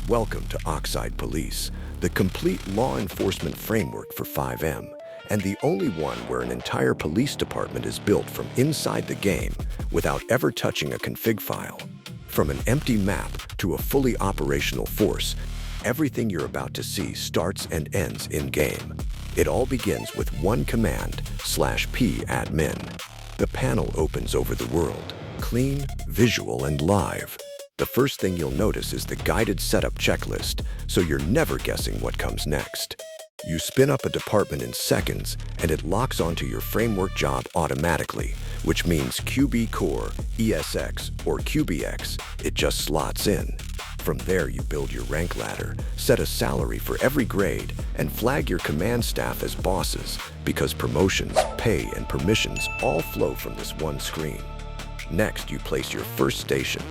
Welcome to Oxide Police, the complete law enforcement framework for FiveM, and the only one where an entire police department is built from inside the game without ever touching a config file. From an empty map to a fully operational force, everything you're about to see starts and ends in-game. It all begins with one command, /p admin. The panel opens over the world, clean, visual, and live. The first thing you'll notice is the guided setup checklist, so you're never guessing what comes next. You spin up a department in seconds, and it locks onto your framework job automatically, which means QBCore, ESX, or QBX, it just slots in. From there, you build your rank ladder, set a salary for every grade, and flag your command staff as bosses, because promotions, pay, and permissions all flow from this one screen. Next, you place your first station.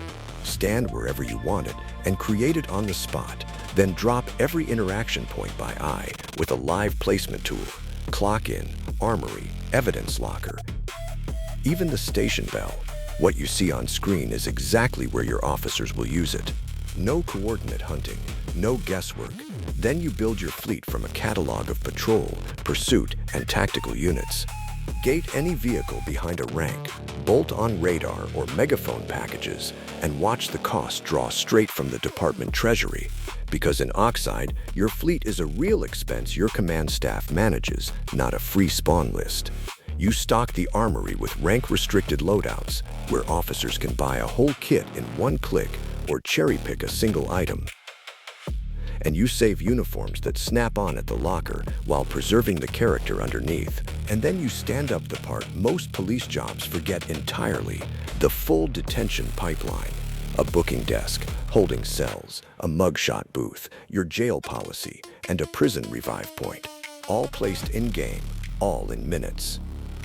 Stand wherever you want it and create it on the spot. Then drop every interaction point by eye with a live placement tool. Clock in, armory, evidence locker. Even the station bell. What you see on screen is exactly where your officers will use it. No coordinate hunting, no guesswork. Then you build your fleet from a catalog of patrol, pursuit, and tactical units. Gate any vehicle behind a rank, bolt on radar or megaphone packages, and watch the cost draw straight from the department treasury. Because in Oxide, your fleet is a real expense your command staff manages, not a free spawn list. You stock the armory with rank-restricted loadouts, where officers can buy a whole kit in one click or cherry-pick a single item. And you save uniforms that snap on at the locker while preserving the character underneath. And then you stand up the part most police jobs forget entirely, the full detention pipeline. A booking desk, holding cells, a mugshot booth, your jail policy, and a prison revive point. All placed in-game, all in minutes.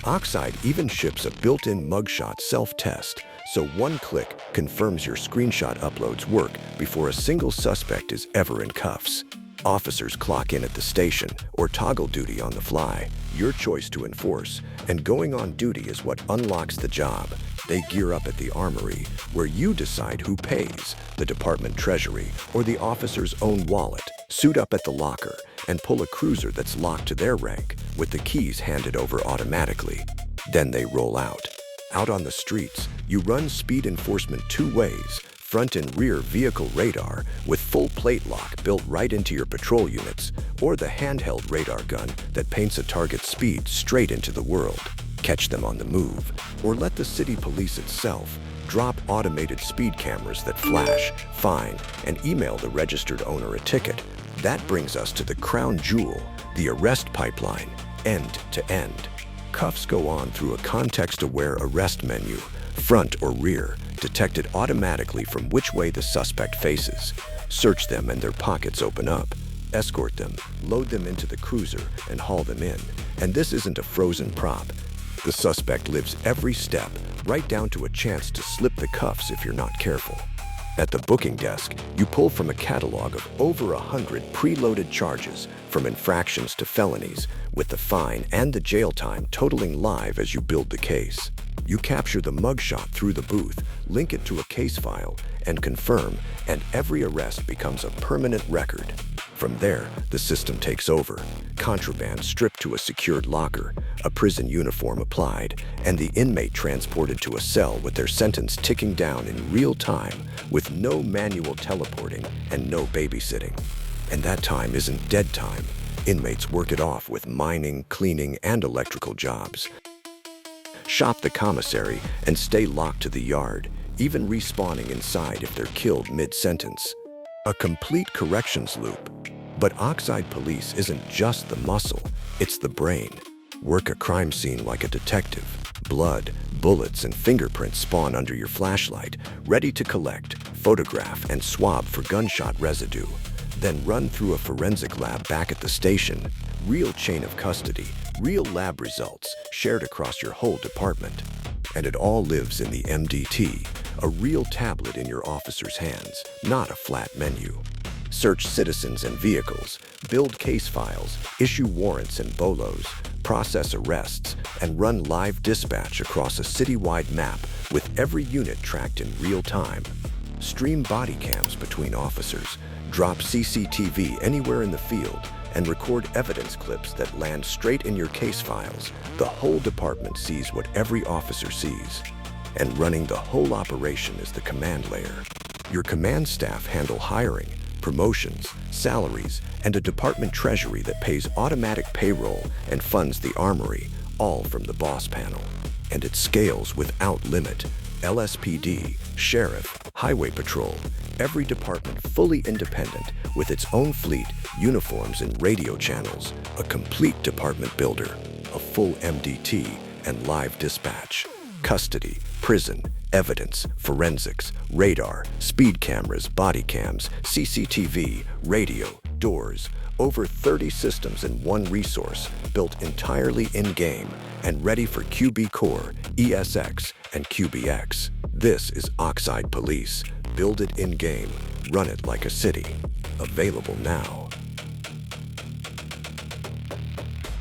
Oxide even ships a built-in mugshot self-test, so one click confirms your screenshot uploads work before a single suspect is ever in cuffs. Officers clock in at the station or toggle duty on the fly, your choice to enforce, and going on duty is what unlocks the job. They gear up at the armory, where you decide who pays, the department treasury or the officer's own wallet. Suit up at the locker and pull a cruiser that's locked to their rank, with the keys handed over automatically. Then they roll out. Out on the streets, you run speed enforcement two ways, front and rear vehicle radar with full plate lock built right into your patrol units, or the handheld radar gun that paints a target's speed straight into the world. Catch them on the move. Or let the city police itself drop automated speed cameras that flash, fine, and email the registered owner a ticket. That brings us to the crown jewel, the arrest pipeline, end to end. Cuffs go on through a context-aware arrest menu, front or rear, detected automatically from which way the suspect faces. Search them and their pockets open up. Escort them, load them into the cruiser, and haul them in. And this isn't a frozen prop. The suspect lives every step, right down to a chance to slip the cuffs if you're not careful. At the booking desk, you pull from a catalog of over 100 preloaded charges, from infractions to felonies, with the fine and the jail time totaling live as you build the case. You capture the mugshot through the booth, link it to a case file, and confirm, and every arrest becomes a permanent record. From there, the system takes over. Contraband stripped to a secured locker, a prison uniform applied, and the inmate transported to a cell with their sentence ticking down in real time, with no manual teleporting and no babysitting. And that time isn't dead time. Inmates work it off with mining, cleaning, and electrical jobs. Shop the commissary and stay locked to the yard, even respawning inside if they're killed mid-sentence. A complete corrections loop. But Oxide Police isn't just the muscle, it's the brain. Work a crime scene like a detective. Blood, bullets, and fingerprints spawn under your flashlight, ready to collect, photograph, and swab for gunshot residue. Then run through a forensic lab back at the station. Real chain of custody, real lab results, shared across your whole department. And it all lives in the MDT, a real tablet in your officer's hands, not a flat menu. Search citizens and vehicles, build case files, issue warrants and bolos, process arrests, and run live dispatch across a citywide map with every unit tracked in real time. stream body cams between officers, drop CCTV anywhere in the field, and record evidence clips that land straight in your case files. The whole department sees what every officer sees. And running the whole operation is the command layer. Your command staff handle hiring, promotions, salaries, and a department treasury that pays automatic payroll and funds the armory, all from the boss panel. And it scales without limit. LSPD, sheriff, highway patrol, every department fully independent with its own fleet, uniforms, and radio channels, a complete department builder, a full MDT and live dispatch, custody, prison, evidence, forensics, radar, speed cameras, body cams, CCTV, radio, doors, over 30 systems in one resource, built entirely in-game and ready for QBCore, ESX, and QBX. This is Oxide Police. Build it in-game, run it like a city. Available now.